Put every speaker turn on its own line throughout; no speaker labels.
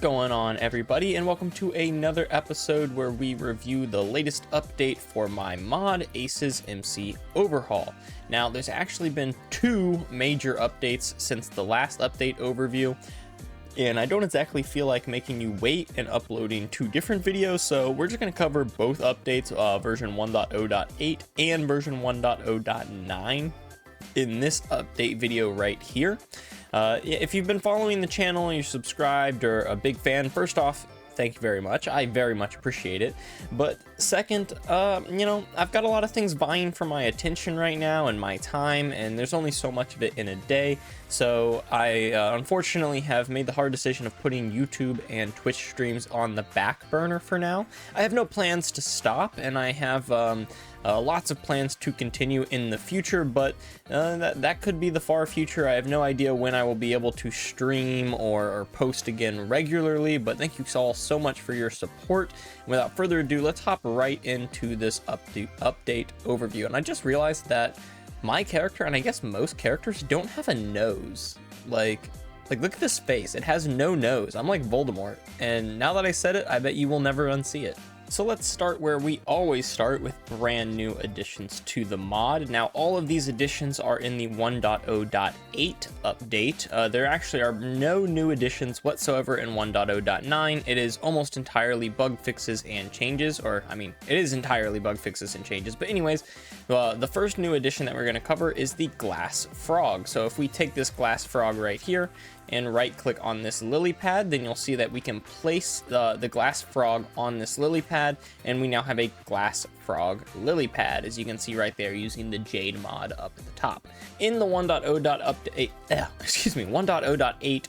going on, everybody, and welcome to another episode where we review the latest update for my mod A.C.E.S MC overhaul. Now, there's actually been two major updates since the last update overview, and I don't exactly feel like making you wait and uploading two different videos, so we're just going to cover both updates, version 1.0.8 and version 1.0.9 in this update video right here. If you've been following the channel and you're subscribed or a big fan, first off, thank you very much. I very much appreciate it. But second, I've got a lot of things vying for my attention right now and my time, and there's only so much of it in a day. So I unfortunately have made the hard decision of putting YouTube and Twitch streams on the back burner for now. I have no plans to stop, and I have lots of plans to continue in the future, but that could be the far future. I have no idea when I will be able to stream or post again regularly, but thank you all so much for your support. And without further ado, let's hop right into this update overview. And I just realized that my character, and I guess most characters, don't have a nose. Like look at this face. It has no nose. I'm like Voldemort. And now that I said it, I bet you will never unsee it. So let's start where we always start, with brand new additions to the mod. Now, all of these additions are in the 1.0.8 update. There actually are no new additions whatsoever in 1.0.9. It is almost entirely bug fixes and changes, or I mean, it is entirely bug fixes and changes. But anyways, the first new addition that we're going to cover is the glass frog. So if we take this glass frog right here and right click on this lily pad, then you'll see that we can place the glass frog on this lily pad, and we now have a glass frog lily pad, as you can see right there, using the Jade mod up at the top. In the 1.0.8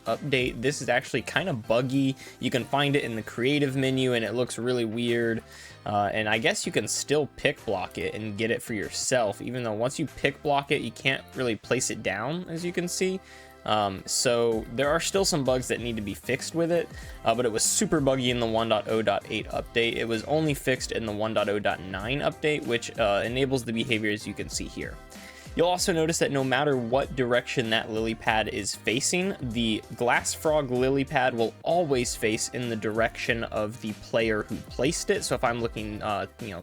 update, this is actually kind of buggy. You can find it in the creative menu and it looks really weird. And I guess you can still pick block it and get it for yourself, even though once you pick block it, you can't really place it down, as you can see. So there are still some bugs that need to be fixed with it, but it was super buggy in the 1.0.8 update. It was only fixed in the 1.0.9 update, which enables the behaviors you can see here. You'll also notice that no matter what direction that lily pad is facing, the glass frog lily pad will always face in the direction of the player who placed it. So if I'm looking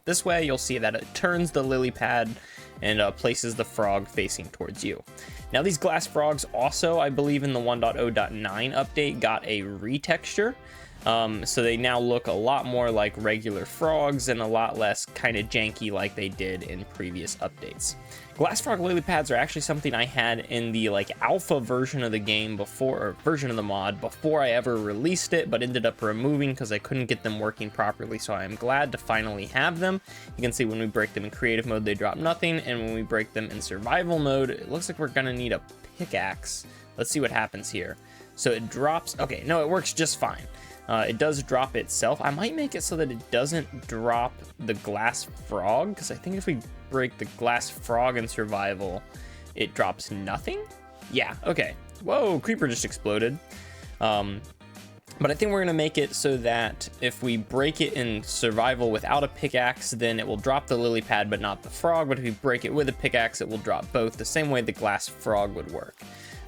this way, you'll see that it turns the lily pad and places the frog facing towards you. Now, these glass frogs also, I believe in the 1.0.9 update, got a retexture. So they now look a lot more like regular frogs and a lot less kind of janky like they did in previous updates. Glass frog lily pads are actually something I had in the alpha version of the game before, or version of the mod before I ever released it, but ended up removing because I couldn't get them working properly. So I am glad to finally have them. You can see when we break them in creative mode, they drop nothing, and when we break them in survival mode, it looks like we're gonna need a pickaxe. Let's see what happens here. So it drops. Okay, no, it works just fine. It does drop itself. I might make it so that it doesn't drop the glass frog, because I think if we break the glass frog in survival, it drops nothing. Yeah, okay. Whoa, creeper just exploded. But I think we're gonna make it so that if we break it in survival without a pickaxe, then it will drop the lily pad but not the frog. But if we break it with a pickaxe, it will drop both, the same way the glass frog would work.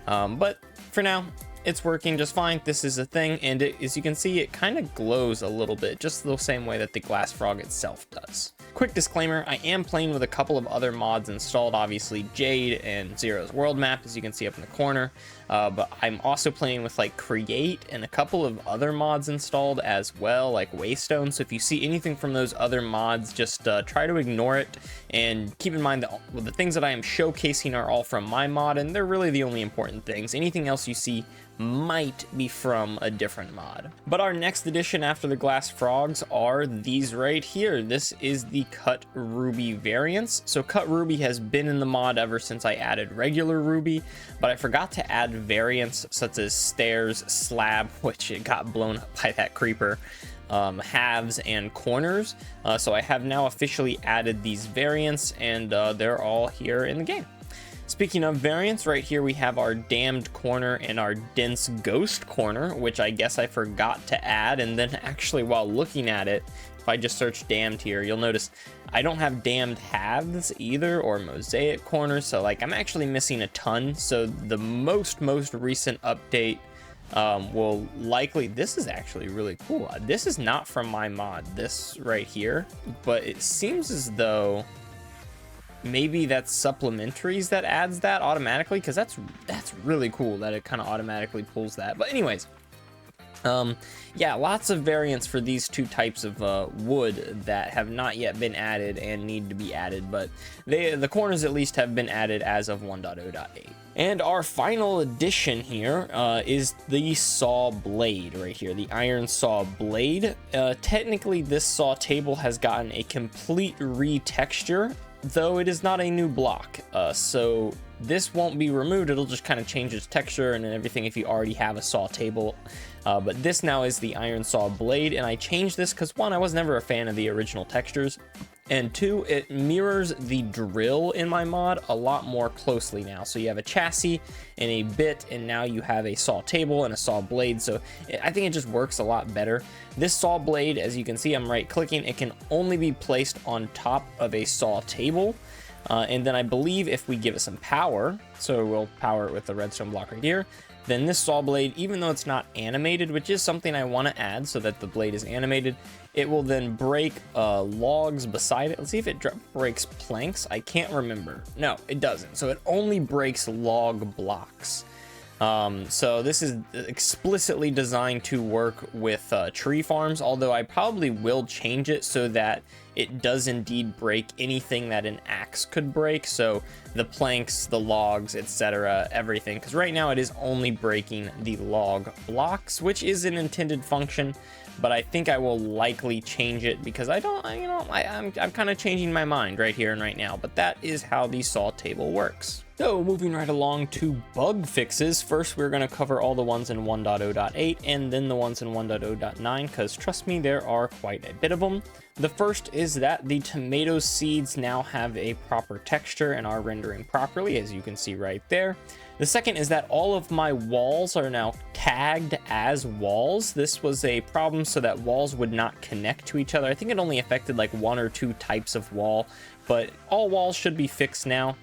But for now, it's working just fine. This is a thing, and as you can see, it kind of glows a little bit, just the same way that the glass frog itself does. Quick disclaimer, I am playing with a couple of other mods installed, obviously Jade and Zero's World Map, as you can see up in the corner, but I'm also playing with Create and a couple of other mods installed as well, like Waystone. So if you see anything from those other mods, just try to ignore it, and keep in mind that the things that I am showcasing are all from my mod, and they're really the only important things. Anything else you see might be from a different mod. But our next addition after the glass frogs are these right here. This is the cut ruby variants. So cut ruby has been in the mod ever since I added regular ruby, but I forgot to add variants such as stairs, slab, which it got blown up by that creeper, halves, and corners. So I have now officially added these variants, and they're all here in the game. Speaking of variants, right here we have our damned corner and our dense ghost corner, which I guess I forgot to add. And then actually, while looking at it, if I just search damned here, you'll notice I don't have damned halves either, or mosaic corners. So I'm actually missing a ton. So the most recent update will likely, this is actually really cool. This is not from my mod, this right here, but it seems as though maybe that's supplementaries that adds that automatically, because that's really cool that it kind of automatically pulls that. But anyways, yeah, lots of variants for these two types of wood that have not yet been added and need to be added, but the corners at least have been added as of 1.0.8. And our final addition here is the saw blade right here, the iron saw blade. Technically, this saw table has gotten a complete retexture, though it is not a new block. So this won't be removed, it'll just kind of change its texture and everything if you already have a saw table. But this now is the iron saw blade, and I changed this because, one, I was never a fan of the original textures, and two, it mirrors the drill in my mod a lot more closely now. So you have a chassis and a bit, and now you have a saw table and a saw blade, so I think it just works a lot better. This saw blade, as you can see, I'm right clicking, it can only be placed on top of a saw table. And then I believe if we give it some power, so we'll power it with the redstone block right here, then this saw blade, even though it's not animated, which is something I want to add so that the blade is animated, it will then break logs beside it. Let's see if it breaks planks. I can't remember. No, it doesn't. So it only breaks log blocks. So this is explicitly designed to work with tree farms, although I probably will change it so that it does indeed break anything that an axe could break. So the planks, the logs, etc., everything. Because right now it is only breaking the log blocks, which is an intended function. But I think I will likely change it because I'm kind of changing my mind right here and right now. But that is how the saw table works. So moving right along to bug fixes. First, we're going to cover all the ones in 1.0.8 and then the ones in 1.0.9, because trust me, there are quite a bit of them. The first is that the tomato seeds now have a proper texture and are rendering properly, as you can see right there. The second is that all of my walls are now tagged as walls. This was a problem so that walls would not connect to each other. I think it only affected like one or two types of wall, but all walls should be fixed now.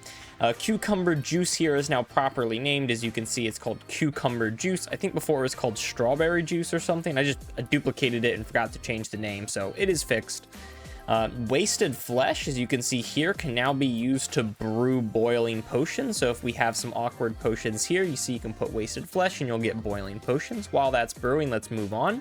Cucumber juice here is now properly named. As you can see, it's called cucumber juice. I think before it was called strawberry juice or something. I just duplicated it and forgot to change the name, so it is fixed. Wasted flesh, as you can see here, can now be used to brew boiling potions. So if we have some awkward potions here, you see you can put wasted flesh and you'll get boiling potions. While that's brewing, let's move on.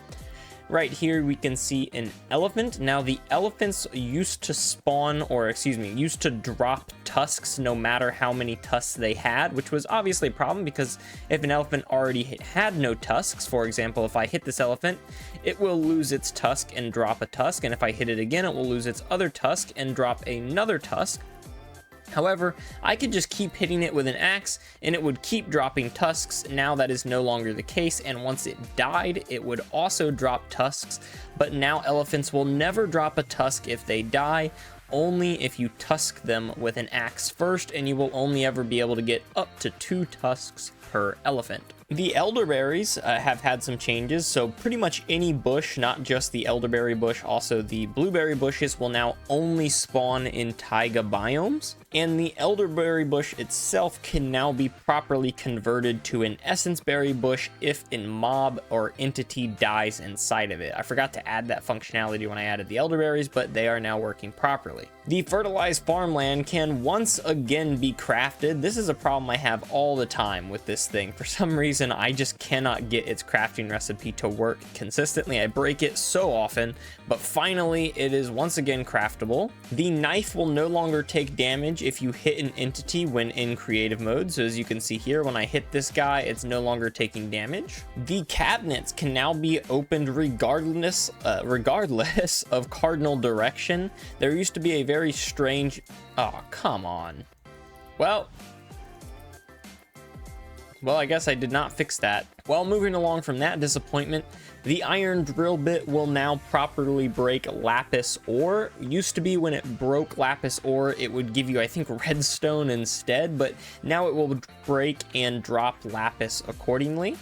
Right here we can see an elephant. Now the elephants used to spawn, or excuse me, used to drop tusks no matter how many tusks they had, which was obviously a problem because if an elephant already had no tusks, for example, if I hit this elephant, it will lose its tusk and drop a tusk, and if I hit it again, it will lose its other tusk and drop another tusk. However, I could just keep hitting it with an axe and it would keep dropping tusks. Now that is no longer the case, and once it died, it would also drop tusks. But now elephants will never drop a tusk if they die, only if you tusk them with an axe first, and you will only ever be able to get up to 2 tusks per elephant. The elderberries have had some changes, so pretty much any bush, not just the elderberry bush, also the blueberry bushes will now only spawn in taiga biomes, and the elderberry bush itself can now be properly converted to an essence berry bush if a mob or entity dies inside of it. I forgot to add that functionality when I added the elderberries, but they are now working properly. The fertilized farmland can once again be crafted. This is a problem I have all the time with this thing. For some reason, I just cannot get its crafting recipe to work consistently. I break it so often, but finally it is once again craftable. The knife will no longer take damage if you hit an entity when in creative mode. So as you can see here, when I hit this guy, it's no longer taking damage. The cabinets can now be opened regardless of cardinal direction. There used to be a very strange... Oh, come on. Well, I guess I did not fix that. Well, moving along from that disappointment, the iron drill bit will now properly break lapis ore. Used to be when it broke lapis ore, it would give you, I think, redstone instead, but now it will break and drop lapis accordingly.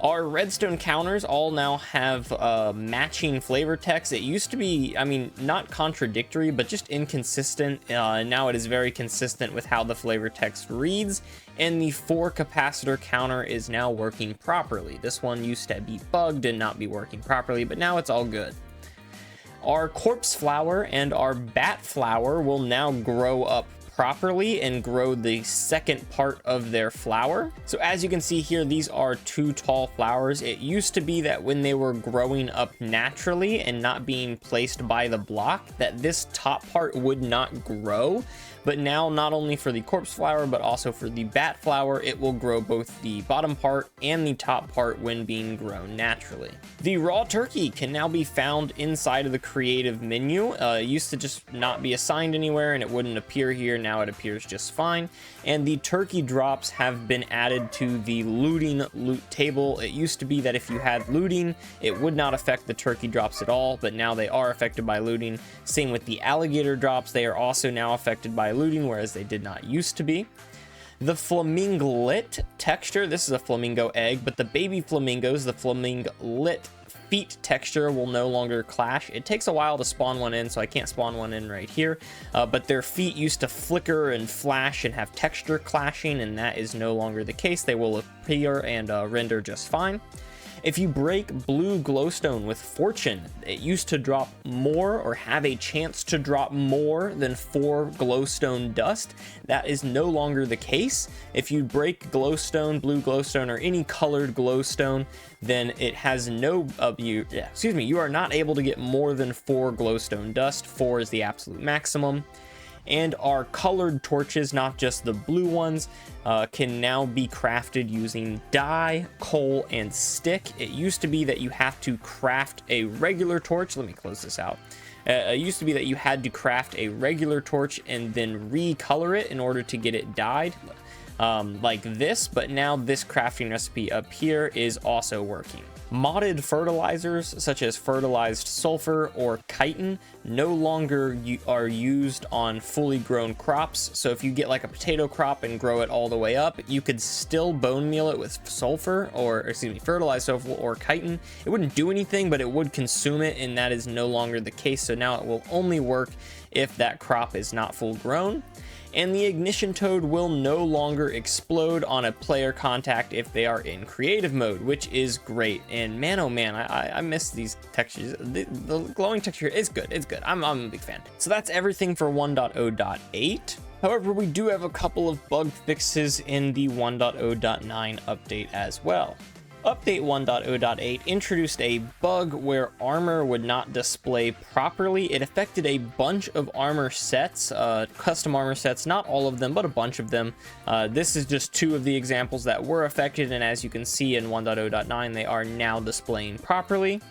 Our redstone counters all now have matching flavor text. It used to be, I mean, not contradictory, but just inconsistent. Now it is very consistent with how the flavor text reads, and the 4 capacitor counter is now working properly. This one used to be bugged and not be working properly, but now it's all good. Our corpse flower and our bat flower will now grow up properly and grow the second part of their flower. So as you can see here, these are 2 tall flowers. It used to be that when they were growing up naturally and not being placed by the block, that this top part would not grow. But now, not only for the corpse flower, but also for the bat flower, it will grow both the bottom part and the top part when being grown naturally. The raw turkey can now be found inside of the creative menu. It used to just not be assigned anywhere and it wouldn't appear here. Now it appears just fine. And the turkey drops have been added to the looting loot table. It used to be that if you had looting, it would not affect the turkey drops at all, but now they are affected by looting. Same with the alligator drops. They are also now affected by looting, whereas they did not used to be. The flaminglet texture, this is a flamingo egg, but the baby flamingos, the flaminglet feet texture will no longer clash. It takes a while to spawn one in, so I can't spawn one in right here, but their feet used to flicker and flash and have texture clashing, and that is no longer the case. They will appear and render just fine. If you break blue glowstone with fortune, it used to drop more or have a chance to drop more than 4 glowstone dust. That is no longer the case. If you break glowstone, blue glowstone, or any colored glowstone, then it has no you are not able to get more than 4 glowstone dust. 4 is the absolute maximum. And our colored torches, not just the blue ones, can now be crafted using dye, coal, and stick. It used to be that you have to craft a regular torch. Let me close this out. It used to be that you had to craft a regular torch and then recolor it in order to get it dyed, like this, but now this crafting recipe up here is also working. Modded fertilizers such as fertilized sulfur or chitin no longer are used on fully grown crops. So if you get like a potato crop and grow it all the way up, you could still bone meal it with sulfur, or excuse me, fertilized sulfur or chitin. It wouldn't do anything, but it would consume it, and that is no longer the case. So now it will only work if that crop is not full grown. And the ignition toad will no longer explode on a player contact if they are in creative mode, which is great. And man, oh man, I miss these textures. The glowing texture is good. It's good. I'm a big fan. So that's everything for 1.0.8. However, we do have a couple of bug fixes in the 1.0.9 update as well. Update 1.0.8 introduced a bug where armor would not display properly. It affected a bunch of armor sets, custom armor sets, not all of them, but a bunch of them. This is just 2 of the examples that were affected, and as you can see in 1.0.9, they are now displaying properly.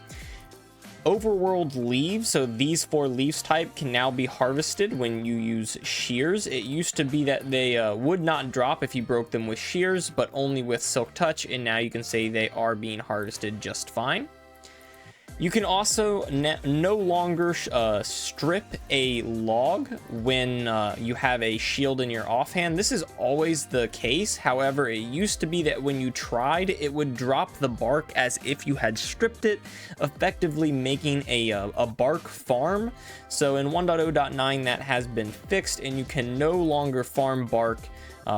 Overworld leaves, so these 4 leaves type can now be harvested when you use shears. It used to be that they would not drop if you broke them with shears, but only with silk touch, and now you can say they are being harvested just fine. You can also no longer strip a log when you have a shield in your offhand. This is always the case. However, it used to be that when you tried, it would drop the bark as if you had stripped it, effectively making a bark farm. So in 1.0.9, that has been fixed, and you can no longer farm bark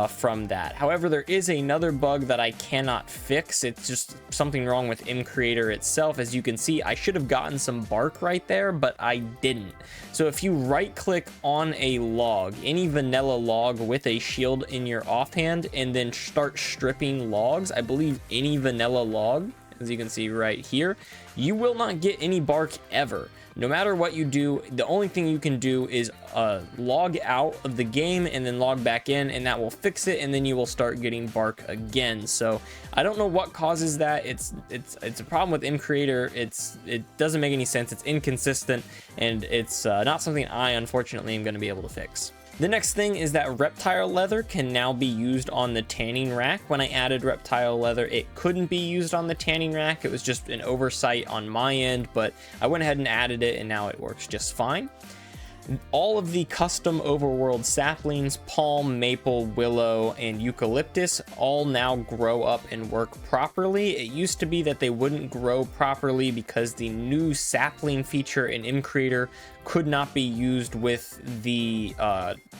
from that. However, there is another bug that I cannot fix. It's just something wrong with Mcreator itself. As you can see, I should have gotten some bark right there, but I didn't. So if you right click on a log, any vanilla log with a shield in your offhand, and then start stripping logs, I believe any vanilla log, as you can see right here, you will not get any bark ever. No matter what you do, the only thing you can do is log out of the game and then log back in, and that will fix it, and then you will start getting bark again. So I don't know what causes that. It's a problem with Mcreator. It doesn't make any sense. It's inconsistent, and it's not something I unfortunately am going to be able to fix. The next thing is that reptile leather can now be used on the tanning rack. When I added reptile leather, it couldn't be used on the tanning rack. It was just an oversight on my end, but I went ahead and added it, and now it works just fine. All of the custom overworld saplings, palm, maple, willow, and eucalyptus all now grow up and work properly. It used to be that they wouldn't grow properly because the new sapling feature in Mcreator could not be used with the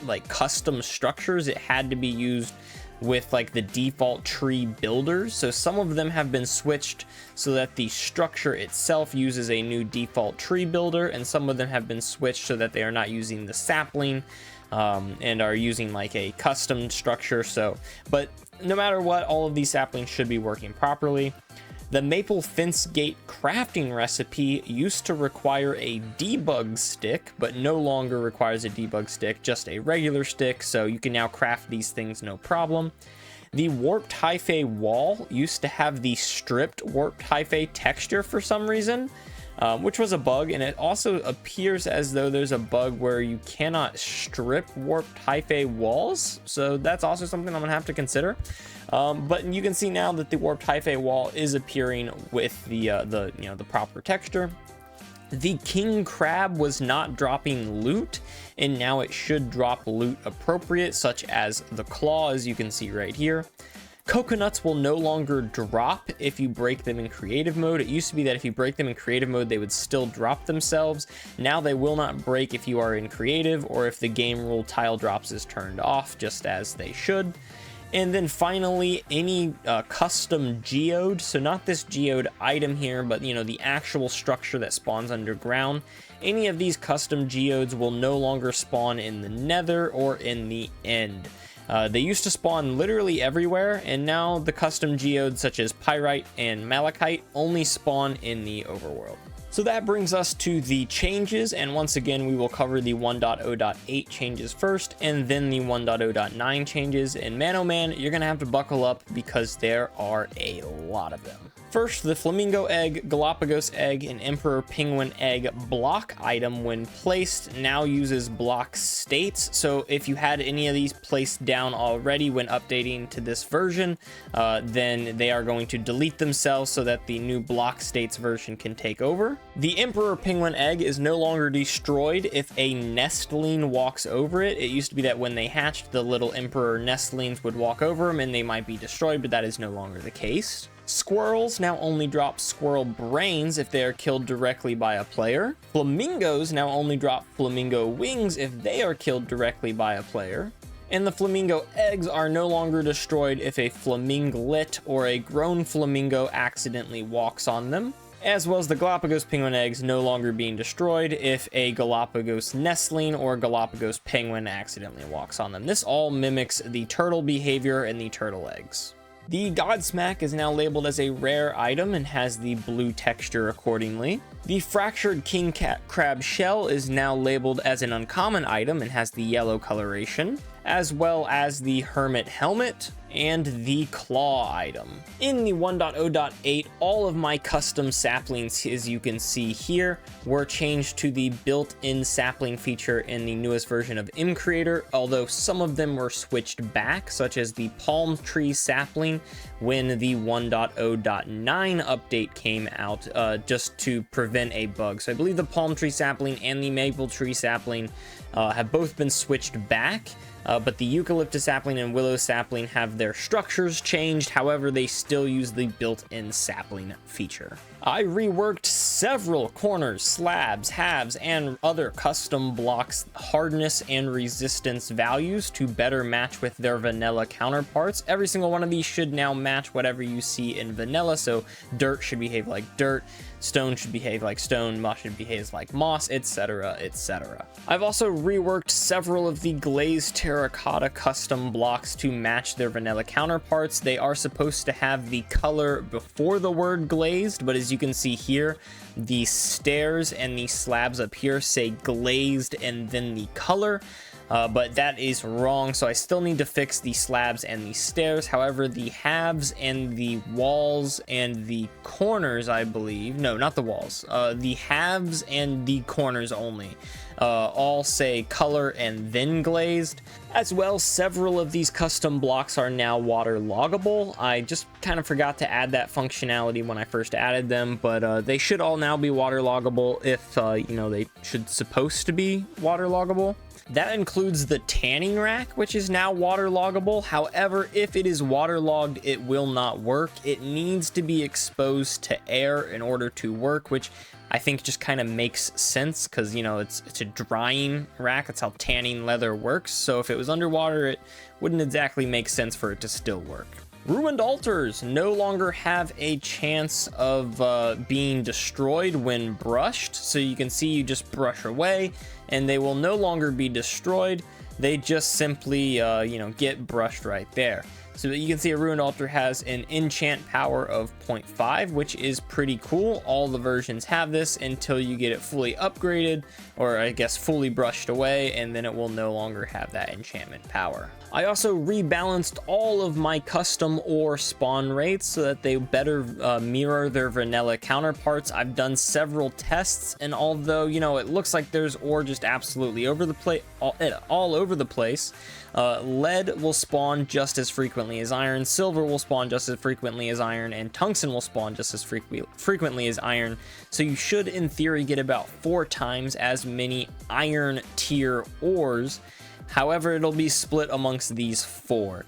like custom structures. It had to be used with like the default tree builders. So some of them have been switched so that the structure itself uses a new default tree builder, and some of them have been switched so that they are not using the sapling and are using like a custom structure. So, but no matter what, all of these saplings should be working properly. The maple fence gate crafting recipe used to require a debug stick, but no longer requires a debug stick, just a regular stick, so you can now craft these things no problem. The warped hyphae wall used to have the stripped warped hyphae texture for some reason, which was a bug, and it also appears as though there's a bug where you cannot strip warped hyphae walls, so that's also something I'm gonna have to consider. But you can see now that the warped hyphae wall is appearing with the proper texture. The king crab was not dropping loot, and now it should drop loot appropriate, such as the claw, as you can see right here. Coconuts will no longer drop if you break them in creative mode. It used to be that if you break them in creative mode, they would still drop themselves. Now they will not break if you are in creative or if the game rule tile drops is turned off, just as they should. And then finally, any custom geode, so not this geode item here, but the actual structure that spawns underground, any of these custom geodes will no longer spawn in the nether or in the end. They used to spawn literally everywhere, and now the custom geodes such as pyrite and malachite only spawn in the overworld. So that brings us to the changes, and once again we will cover the 1.0.8 changes first and then the 1.0.9 changes. And man oh man, you're gonna have to buckle up because there are a lot of them. First, the flamingo egg, Galapagos egg, and emperor penguin egg block item when placed now uses block states. So if you had any of these placed down already when updating to this version, then they are going to delete themselves so that the new block states version can take over. The emperor penguin egg is no longer destroyed if a nestling walks over it. It used to be that when they hatched, the little emperor nestlings would walk over them and they might be destroyed, but that is no longer the case. Squirrels now only drop squirrel brains if they are killed directly by a player. Flamingos now only drop flamingo wings if they are killed directly by a player. And the flamingo eggs are no longer destroyed if a flaminglet or a grown flamingo accidentally walks on them. As well as the Galapagos penguin eggs no longer being destroyed if a Galapagos nestling or Galapagos penguin accidentally walks on them. This all mimics the turtle behavior and the turtle eggs. The Godsmack is now labeled as a rare item and has the blue texture accordingly. The fractured king crab shell is now labeled as an uncommon item and has the yellow coloration, as well as the hermit helmet and the claw item. In the 1.0.8, all of my custom saplings, as you can see here, were changed to the built-in sapling feature in the newest version of Mcreator, although some of them were switched back, such as the palm tree sapling when the 1.0.9 update came out, just to prevent a bug. So I believe the palm tree sapling and the maple tree sapling have both been switched back. But the eucalyptus sapling and willow sapling have their structures changed. However, they still use the built-in sapling feature. I reworked several corners, slabs, halves, and other custom blocks hardness and resistance values to better match with their vanilla counterparts. Every single one of these should now match whatever you see in vanilla. So dirt should behave like dirt, stone should behave like stone, moss should behave like moss, etc., etc. I've also reworked several of the glazed terracotta custom blocks to match their vanilla counterparts. They are supposed to have the color before the word glazed, but as you can see here, the stairs and the slabs up here say glazed and then the color. But that is wrong, so I still need to fix the slabs and the stairs. However, the halves and the walls and the corners, I believe, no, not the walls, the halves and the corners only all say color and then glazed. As well, several of these custom blocks are now water loggable. I just kind of forgot to add that functionality when I first added them, but they should all now be water loggable if, you know, they should supposed to be water loggable. That includes the tanning rack, which is now water loggable. However, if it is waterlogged, it will not work. It needs to be exposed to air in order to work, which I think just kind of makes sense because, you know, it's a drying rack. That's how tanning leather works. So if it was underwater, it wouldn't exactly make sense for it to still work. Ruined altars no longer have a chance of being destroyed when brushed. So you can see you just brush away and they will no longer be destroyed. They just simply, you know, get brushed right there. So you can see a ruined altar has an enchant power of 0.5, which is pretty cool. All the versions have this until you get it fully upgraded, or I guess fully brushed away, and then it will no longer have that enchantment power. I also rebalanced all of my custom ore spawn rates so that they better mirror their vanilla counterparts. I've done several tests, and although, you know, it looks like there's ore just absolutely over the place, all over the place, lead will spawn just as frequently as iron, silver will spawn just as frequently as iron, and tungsten will spawn just as frequently as iron. So you should, in theory, get about 4 times as many iron tier ores. However, it'll be split amongst these 4.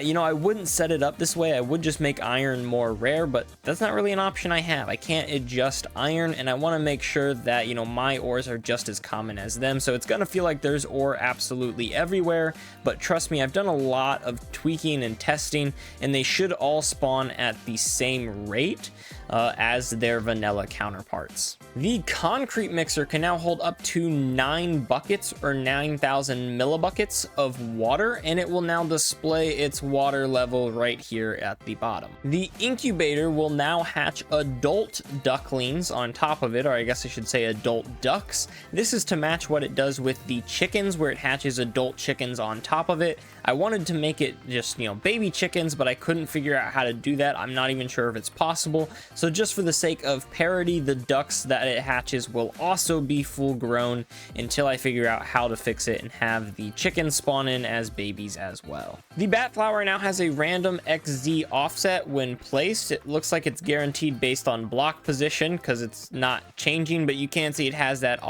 You know, I wouldn't set it up this way. I would just make iron more rare, but that's not really an option I have. I can't adjust iron, and I want to make sure that, you know, my ores are just as common as them. So it's going to feel like there's ore absolutely everywhere, but trust me, I've done a lot of tweaking and testing, and they should all spawn at the same rate as their vanilla counterparts. The concrete mixer can now hold up to 9 buckets or 9,000 millibuckets of water, and it will now display its water level right here at the bottom. The incubator will now hatch adult ducklings on top of it, or I guess I should say adult ducks. This is to match what it does with the chickens, where it hatches adult chickens on top of it. I wanted to make it just, you know, baby chickens, but I couldn't figure out how to do that. I'm not even sure if it's possible. So just for the sake of parity, the ducks that it hatches will also be full grown until I figure out how to fix it and have the chickens spawn in as babies as well. The bat flower now has a random XZ offset when placed. It looks like it's guaranteed based on block position because it's not changing, but you can see it has that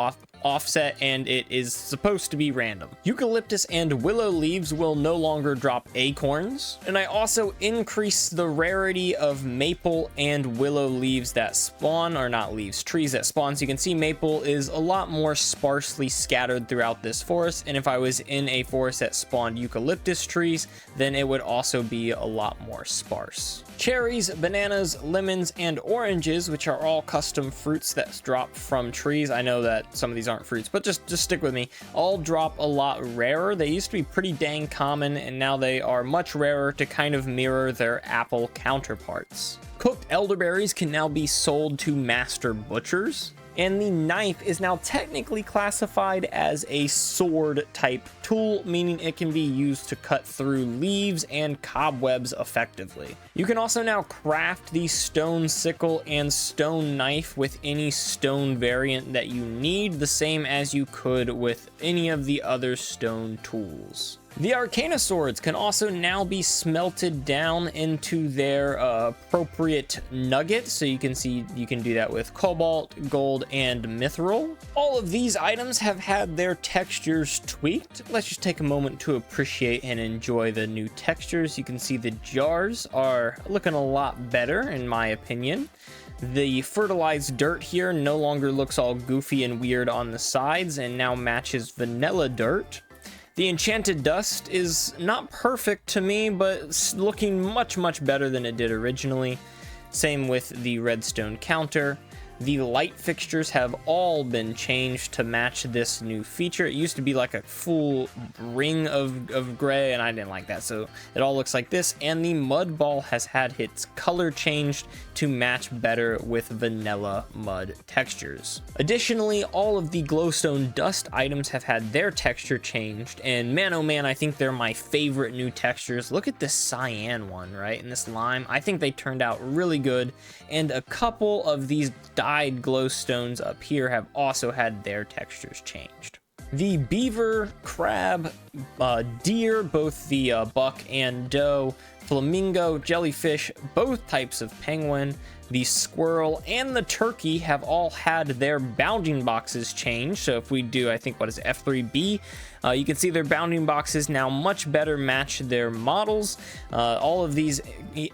offset, and it is supposed to be random. Eucalyptus and willow leaves will no longer drop acorns, and I also increased the rarity of maple and willow leaves that spawn, or not leaves, trees that spawn. So you can see maple is a lot more sparsely scattered throughout this forest, and if I was in a forest that spawned eucalyptus trees, then it would also be a lot more sparse. Cherries, bananas, lemons, and oranges, which are all custom fruits that drop from trees. I know that some of these aren't fruits, but just stick with me. All drop a lot rarer. They used to be pretty dang common, and now they are much rarer to kind of mirror their apple counterparts. Cooked elderberries can now be sold to master butchers. And the knife is now technically classified as a sword type tool, meaning it can be used to cut through leaves and cobwebs effectively. You can also now craft the stone sickle and stone knife with any stone variant that you need, the same as you could with any of the other stone tools. The Arcana swords can also now be smelted down into their appropriate nugget, so you can see you can do that with cobalt, gold, and mithril. All of these items have had their textures tweaked. Let's just take a moment to appreciate and enjoy the new textures. You can see the jars are looking a lot better, in my opinion. The fertilized dirt here no longer looks all goofy and weird on the sides and now matches vanilla dirt. The enchanted dust is not perfect to me, but it's looking much better than it did originally. Same with the redstone counter. The light fixtures have all been changed to match this new feature. It used to be like a full ring of gray, and I didn't like that, so it all looks like this. And the mud ball has had its color changed to match better with vanilla mud textures. Additionally, all of the glowstone dust items have had their texture changed, and man oh man, I think they're my favorite new textures. Look at this cyan one, right, and this lime. I think they turned out really good, and a couple of these dyed glowstones up here have also had their textures changed. The beaver, crab, deer, both the buck and doe, flamingo, jellyfish, both types of penguin, the squirrel, and the turkey have all had their bounding boxes changed. So if we do, I think, what is F3B, you can see their bounding boxes now much better match their models. All of these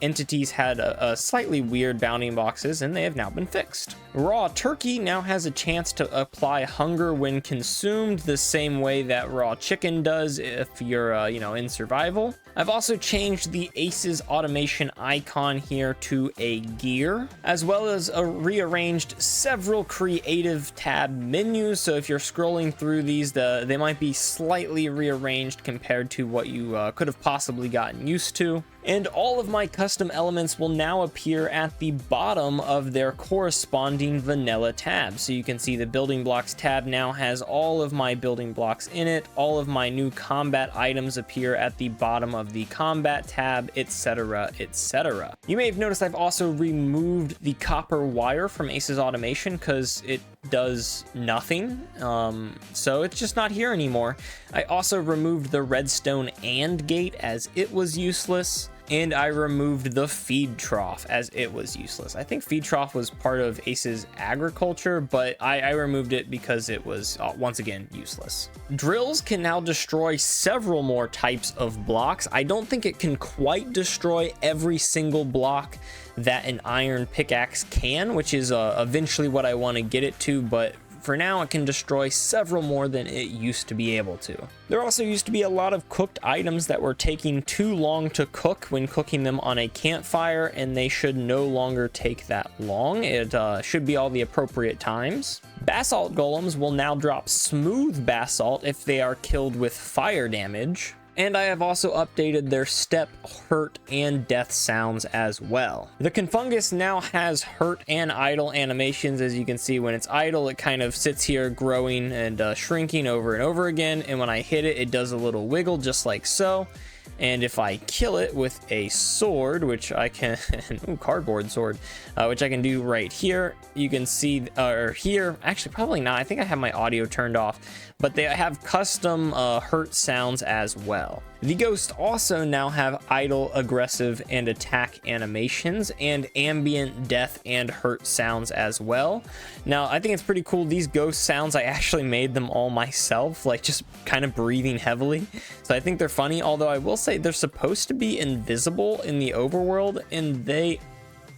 entities had a slightly weird bounding boxes, and they have now been fixed. Raw turkey now has a chance to apply hunger when consumed, the same way that raw chicken does if you're, in survival. I've also changed the A.C.E.S automation icon here to a gear, as well as rearranged several creative tab menus. So if you're scrolling through these, they might be slightly rearranged compared to what you could have possibly gotten used to. And all of my custom elements will now appear at the bottom of their corresponding vanilla tabs. So you can see the building blocks tab now has all of my building blocks in it. All of my new combat items appear at the bottom of the combat tab, etc, etc. You may have noticed I've also removed the copper wire from A.C.E.S automation because it does nothing. So it's just not here anymore. I also removed the redstone AND gate as it was useless. And I removed the feed trough as it was useless. I think feed trough was part of A.C.E.S agriculture, but I removed it because it was, once again, useless. Drills can now destroy several more types of blocks. I don't think it can quite destroy every single block that an iron pickaxe can, which is eventually what I want to get it to, but for now, it can destroy several more than it used to be able to. There also used to be a lot of cooked items that were taking too long to cook when cooking them on a campfire, and they should no longer take that long. It should be all the appropriate times. Basalt golems will now drop smooth basalt if they are killed with fire damage. And I have also updated their step, hurt, and death sounds as well. The Confungus now has hurt and idle animations. As you can see, when it's idle, it kind of sits here growing and shrinking over and over again. And when I hit it, it does a little wiggle just like so. And if I kill it with a sword, which I can, ooh, cardboard sword, which I can do right here, you can see, or here, actually probably not, I think I have my audio turned off, but they have custom hurt sounds as well. The ghosts also now have idle, aggressive, and attack animations, and ambient death and hurt sounds as well. Now, I think it's pretty cool. These ghost sounds, I actually made them all myself, like just kind of breathing heavily. So I think they're funny, although I will say they're supposed to be invisible in the overworld, and they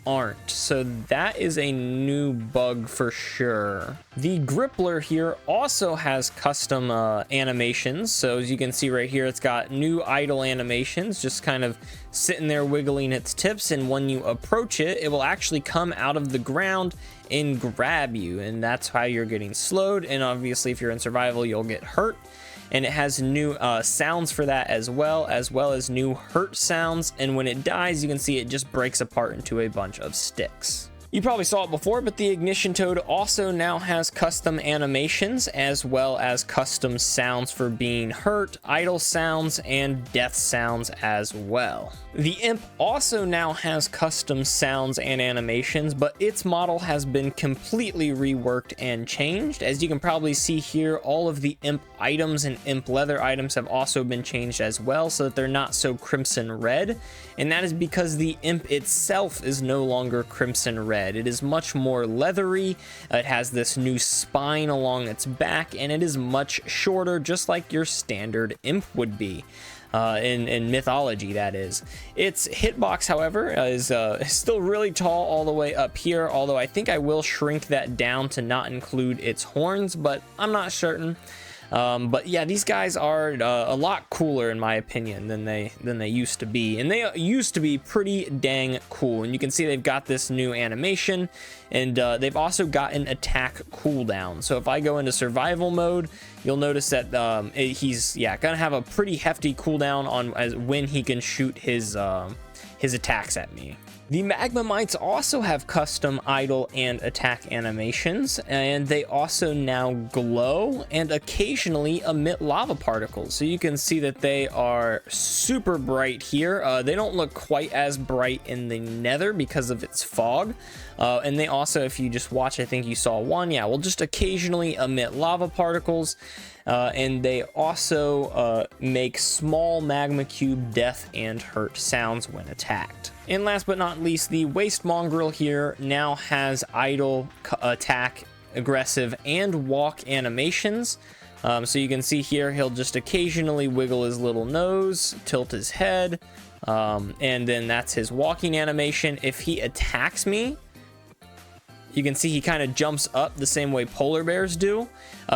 aren't. So that is a new bug for sure. The Grippler here also has custom animations. So as you can see right here, it's got new idle animations, just kind of sitting there wiggling its tips. And when you approach it, it will actually come out of the ground and grab you. And that's how you're getting slowed. And obviously, if you're in survival, you'll get hurt. And it has new sounds for that as well as new hurt sounds. And when it dies, you can see it just breaks apart into a bunch of sticks. You probably saw it before, but the Ignition Toad also now has custom animations as well as custom sounds for being hurt, idle sounds, and death sounds as well. The Imp also now has custom sounds and animations, but its model has been completely reworked and changed. As you can probably see here, all of the Imp items and Imp leather items have also been changed as well, so that they're not so crimson red. And that is because the Imp itself is no longer crimson red. It is much more leathery. It has this new spine along its back, and it is much shorter, just like your standard Imp would be. In mythology, that is. Its hitbox, however, is still really tall all the way up here, although I think I will shrink that down to not include its horns, but I'm not certain. But yeah, these guys are a lot cooler in my opinion than they used to be, and they used to be pretty dang cool. And you can see they've got this new animation, and they've also got an attack cooldown. So if I go into survival mode, you'll notice that he's gonna have a pretty hefty cooldown on when he can shoot his attacks at me. The Magma Mites also have custom idle and attack animations, and they also now glow and occasionally emit lava particles. So you can see that they are super bright here. They don't look quite as bright in the Nether because of its fog. And they also, if you just watch, I think you saw one, will just occasionally emit lava particles. And they also make small magma cube death and hurt sounds when attacked. And last but not least, the Waste Mongrel here now has idle, attack, aggressive, and walk animations. So you can see here, he'll just occasionally wiggle his little nose, tilt his head, and then that's his walking animation. If he attacks me, you can see he kind of jumps up the same way polar bears do.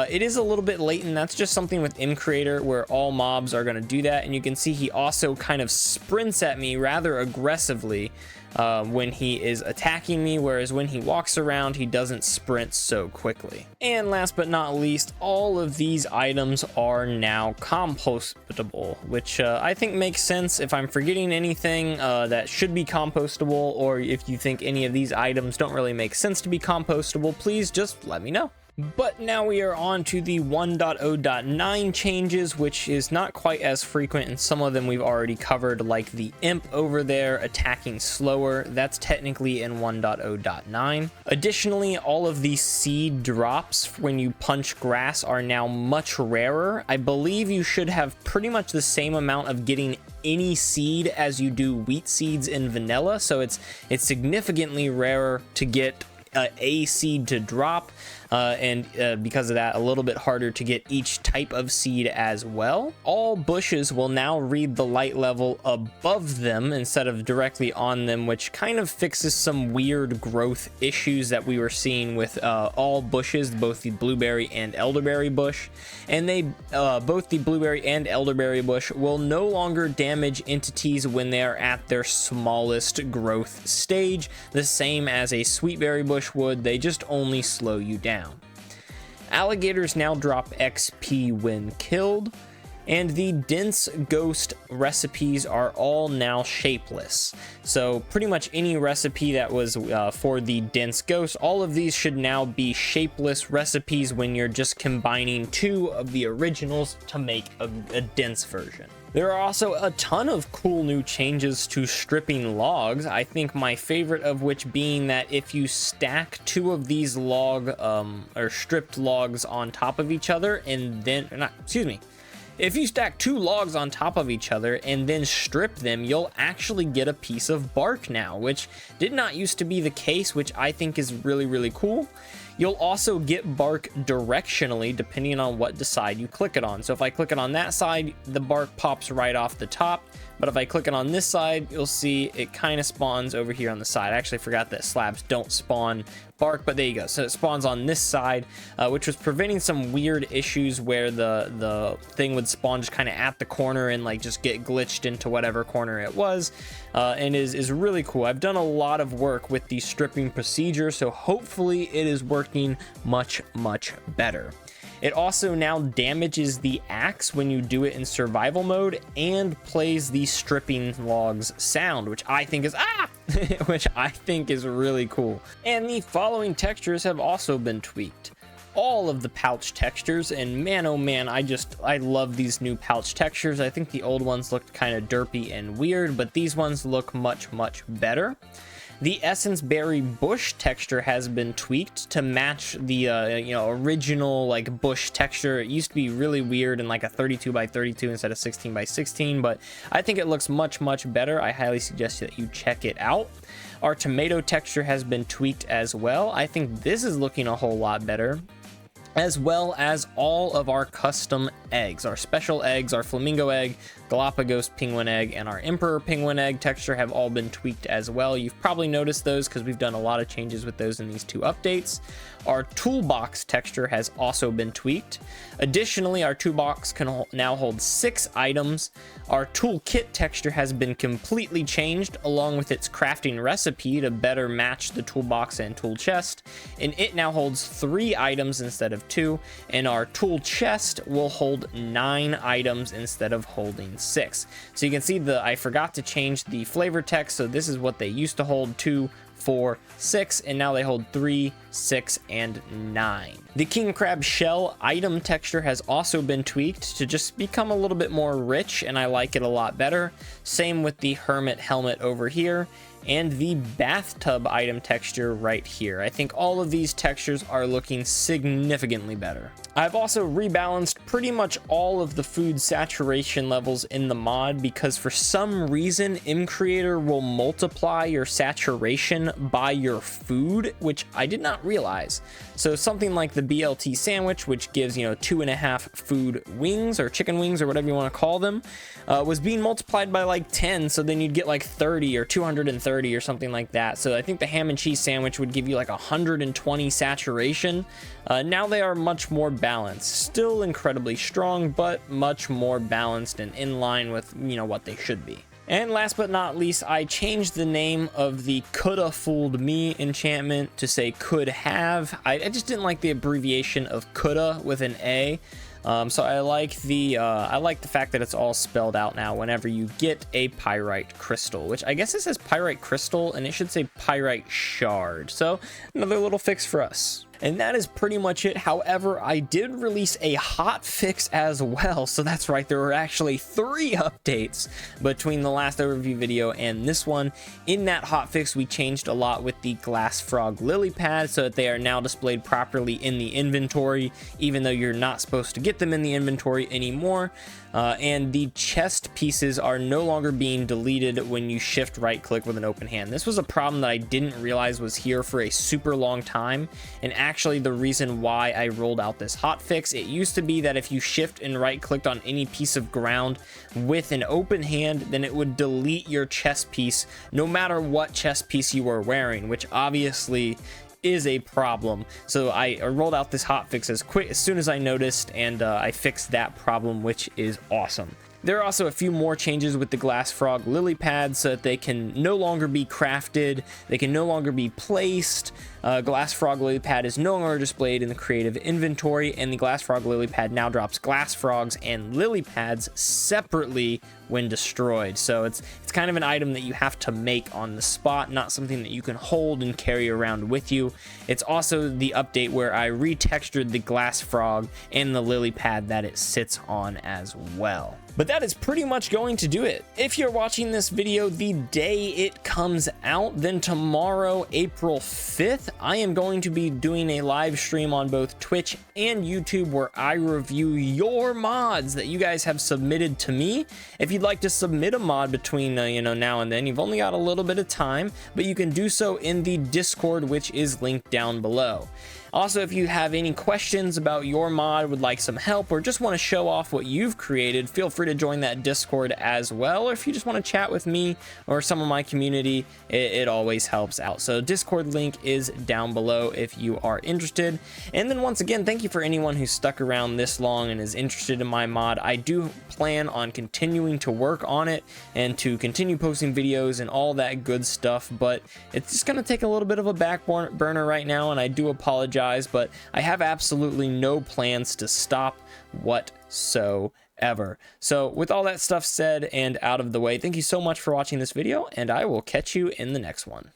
It is a little bit latent. That's just something with Mcreator where all mobs are going to do that. And you can see he also kind of sprints at me rather aggressively when he is attacking me, whereas when he walks around, he doesn't sprint so quickly. And last but not least, all of these items are now compostable, which I think makes sense. If I'm forgetting anything that should be compostable, or if you think any of these items don't really make sense to be compostable, please just let me know. But now we are on to the 1.0.9 changes, which is not quite as frequent, and some of them we've already covered, like the imp over there attacking slower. That's technically in 1.0.9. Additionally, all of the seed drops when you punch grass are now much rarer. I believe you should have pretty much the same amount of getting any seed as you do wheat seeds in vanilla, so it's significantly rarer to get a seed to drop, and because of that, a little bit harder to get each type of seed as well. All bushes will now read the light level above them instead of directly on them, which kind of fixes some weird growth issues that we were seeing with all bushes, both the blueberry and elderberry bush. And they both the blueberry and elderberry bush will no longer damage entities when they are at their smallest growth stage, the same as a sweetberry bush would. They just only slow you down. Alligators now drop XP when killed, and the dense ghost recipes are all now shapeless. So pretty much any recipe that was for the dense ghost, all of these should now be shapeless recipes when you're just combining two of the originals to make a dense version. There are also a ton of cool new changes to stripping logs. I think my favorite of which being that if you stack two of these or stripped logs on top of each other and then, if you stack two logs on top of each other and then strip them, you'll actually get a piece of bark now, which did not used to be the case, which I think is really, really cool. You'll also get bark directionally depending on what side you click it on. So if I click it on that side, the bark pops right off the top. But if I click it on this side, you'll see it kind of spawns over here on the side. I actually forgot that slabs don't spawn bark, but there you go. So it spawns on this side, which was preventing some weird issues where the thing would spawn just kind of at the corner and like just get glitched into whatever corner it was, and is really cool. I've done a lot of work with the stripping procedure, so hopefully it is working much, much better. It also now damages the axe when you do it in survival mode and plays the stripping logs sound, which I think is which I think is really cool. And the following textures have also been tweaked. All of the pouch textures, and man oh man, I love these new pouch textures. I think the old ones looked kind of derpy and weird, but these ones look much, much better. The essence berry bush texture has been tweaked to match the original like bush texture. It used to be really weird in like a 32 by 32 instead of 16 by 16, but I think it looks much, much better. I highly suggest that you check it out. Our tomato texture has been tweaked as well. I think this is looking a whole lot better, as well as all of our custom eggs. Our special eggs, our flamingo egg, Galapagos penguin egg, and our emperor penguin egg texture have all been tweaked as well. You've probably noticed those because we've done a lot of changes with those in these two updates. Our toolbox texture has also been tweaked. Additionally, our toolbox can now hold 6 items. Our toolkit texture has been completely changed along with its crafting recipe to better match the toolbox and tool chest, and it now holds 3 items instead of 2, and our tool chest will hold 9 items instead of holding 6. So you can see I forgot to change the flavor text, so this is what they used to hold: 2, 4, 6, and now they hold 3, 6, and 9. The king crab shell item texture has also been tweaked to just become a little bit more rich, and I like it a lot better. Same with the hermit helmet over here. and the bathtub item texture right here. I think all of these textures are looking significantly better. I've also rebalanced pretty much all of the food saturation levels in the mod because for some reason Mcreator will multiply your saturation by your food, which I did not realize. So something like the BLT sandwich, which gives, 2.5 food wings or chicken wings or whatever you want to call them, was being multiplied by like 10. So then you'd get like 30 or 230 or something like that. So I think the ham and cheese sandwich would give you like 120 saturation. Now they are much more balanced, still incredibly strong, but much more balanced and in line with, what they should be. And last but not least, I changed the name of the Coulda Fooled Me enchantment to say could have. I just didn't like the abbreviation of coulda with an A. So I like the fact that it's all spelled out now whenever you get a pyrite crystal, which I guess it says pyrite crystal and it should say pyrite shard. So another little fix for us. And that is pretty much it. However, I did release a hotfix as well. So that's right, there were actually 3 updates between the last overview video and this one. In that hotfix, we changed a lot with the glass frog lily pad so that they are now displayed properly in the inventory, even though you're not supposed to get them in the inventory anymore. And the chest pieces are no longer being deleted when you shift right click with an open hand. This was a problem that I didn't realize was here for a super long time, and actually the reason why I rolled out this hotfix. It used to be that if you shift and right clicked on any piece of ground with an open hand, then it would delete your chest piece no matter what chest piece you were wearing, which obviously is a problem. So I rolled out this hotfix as soon as I noticed, and I fixed that problem, which is awesome. There are also a few more changes with the glass frog lily pads so that they can no longer be crafted, they can no longer be placed. Glass frog lily pad is no longer displayed in the creative inventory, and the glass frog lily pad now drops glass frogs and lily pads separately when destroyed. So it's kind of an item that you have to make on the spot, not something that you can hold and carry around with you. It's also the update where I retextured the glass frog and the lily pad that it sits on as well. But that is pretty much going to do it. If you're watching this video the day it comes out, then tomorrow, April 5th, I am going to be doing a live stream on both Twitch and YouTube where I review your mods that you guys have submitted to me. If you'd like to submit a mod between now and then, you've only got a little bit of time, but you can do so in the Discord, which is linked down below. Also, if you have any questions about your mod, would like some help, or just want to show off what you've created, feel free to join that Discord as well. Or if you just want to chat with me or some of my community, it always helps out. So Discord link is down below if you are interested. And then once again, thank you for anyone who stuck around this long and is interested in my mod. I do plan on continuing to work on it and to continue posting videos and all that good stuff, but it's just going to take a little bit of a back burner right now, and I do apologize. But I have absolutely no plans to stop whatsoever. So with all that stuff said and out of the way, thank you so much for watching this video, and I will catch you in the next one.